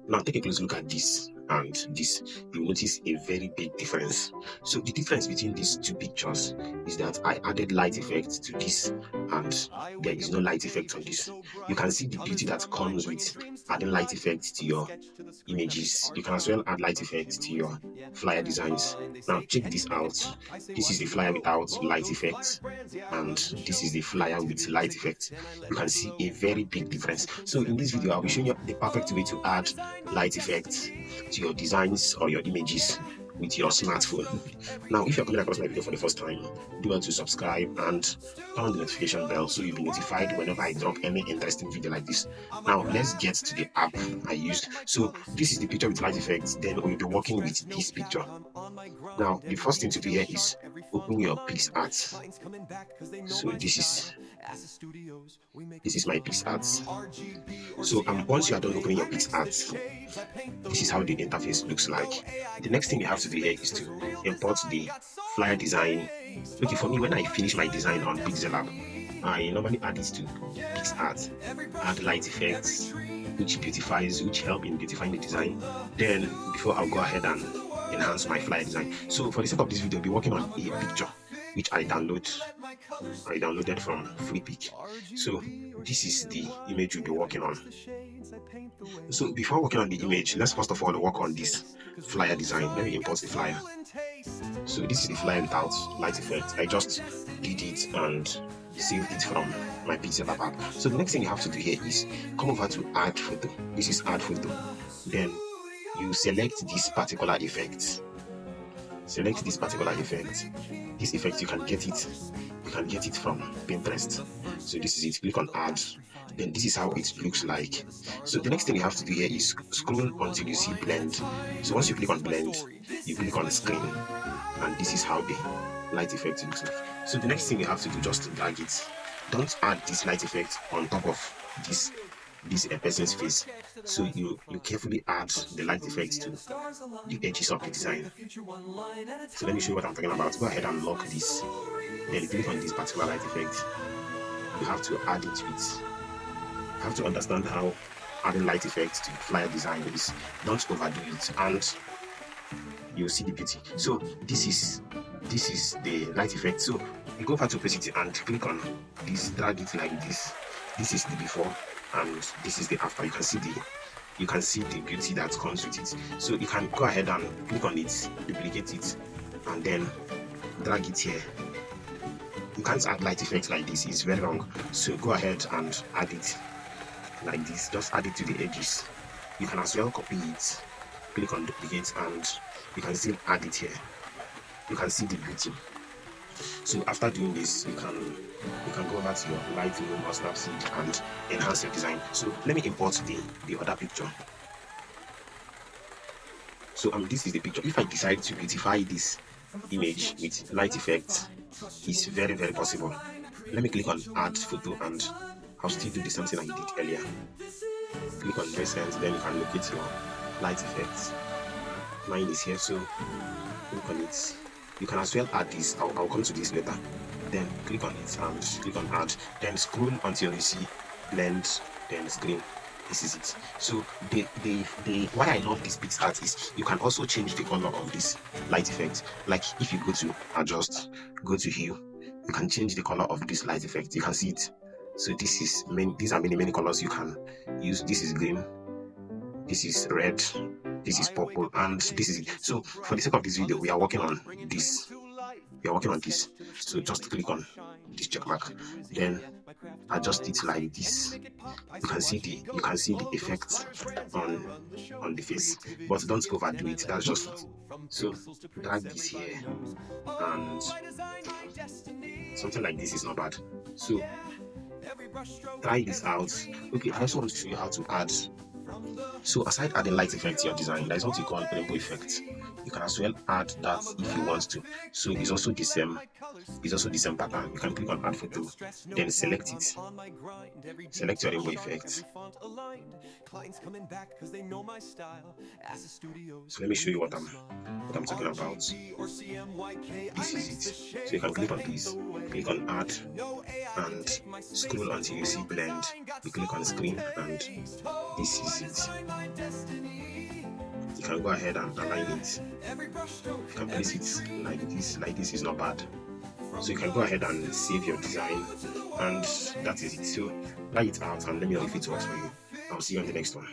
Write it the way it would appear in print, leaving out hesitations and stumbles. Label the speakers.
Speaker 1: Now take a close look at this and this. You notice a very big difference. So the difference between these two pictures is that I added light effect to this and there is no light effect on this. You can see the beauty that comes with adding light effect to your images. You can as well add light effect to your flyer designs. Now check this out. This is the flyer without light effect and this is the flyer with light effect. You can see a very big difference. So in this video I'll be showing you the perfect way to add light effects to your designs or your images with your smartphone. Now if you're coming across my video for the first time, do well to subscribe and turn on the notification bell so you'll be notified whenever I drop any interesting video like this. Now let's get to the app I used. So this is the picture with light effects. Then we'll be working with this picture. Now the first thing to do here is open your PixArt. So this is my PixArt. So once you are done opening your PixArt, this is how the interface looks like. The next thing you have to do here is to import the flyer design. Okay, for me, when I finish my design on Pixellab, I normally add it to PixArt, add light effects, which help in beautifying the design. Then before I'll go ahead and enhance my flyer design. So for the sake of this video, I'll be working on a picture which I downloaded from Freepik. So this is the image we'll be working on. So before working on the image, let's first of all work on this flyer design. Let me import the flyer. So this is the flyer without light effect. I just did it and saved it from my Pixellab app. So the next thing you have to do here is come over to add photo. This is add photo. Then you select this particular effect. Select this particular effect. This effect you can get it from Pinterest. So this is it. Click on add. Then this is how it looks like. So the next thing you have to do here is scroll until you see blend. So once you click on blend, you click on screen, and this is how the light effect looks like. So the next thing you have to do, just drag it. Don't add this light effect on top of this person's face. So you carefully add the light effects to the edges of the design. So let me show you what I'm talking about. Go ahead and lock this. Then you click on this particular light effect. You have to add it with. You have to understand how adding light effects to flyer design is. Don't overdo it, and you'll see the beauty. So this is the light effect. So you go over to opacity and click on this, drag it like this. This is the before and this is the after. You can see the beauty that comes with it. So you can go ahead and click on it, duplicate it, and then drag it here. You can't add light effects like this, it's very wrong. So go ahead and add it like this. Just add it to the edges. You can as well copy it, click on duplicate, and you can still add it here. You can see the beauty. So after doing this, you can go over to your Lightroom or Snapseed and enhance your design. So let me import the other picture. So this is the picture. If I decide to beautify this image with light effects, it's very, very possible. Let me click on add photo and I'll still do the same thing I did earlier. Click on present, then you can locate your light effects. Mine is here, so click on it. You can as well add this. I'll come to this later. Then click on it and click on add. Then scroll until you see blend, then screen. This is it. So why I love this PixArt is you can also change the color of this light effect. Like if you go to adjust, go to hue, you can change the color of this light effect. You can see it. So these are many colors you can use. This is green, this is red, this is purple, and this is it. So for the sake of this video, we are working on this. So just click on this check mark, then adjust it like this. You can see the effects on the face, but don't overdo it. That's just it. So drag this here, and something like this is not bad. So try this out. Okay, I also want to show you how to add. So aside adding light effect to your design, there is what you call rainbow effect. You can as well add that if you want to. So it's also the same pattern. You can click on add photo, then select it. Select your rainbow effect. So let me show you what I'm talking about. This is it. So you can click on this, click on add, and scroll until you see blend. You click on the screen and this is it. You can go ahead and align it. You can place it like this. Like this is not bad. So you can go ahead and save your design, and that is it. So try it out and let me know if it works for you. I'll see you on the next one.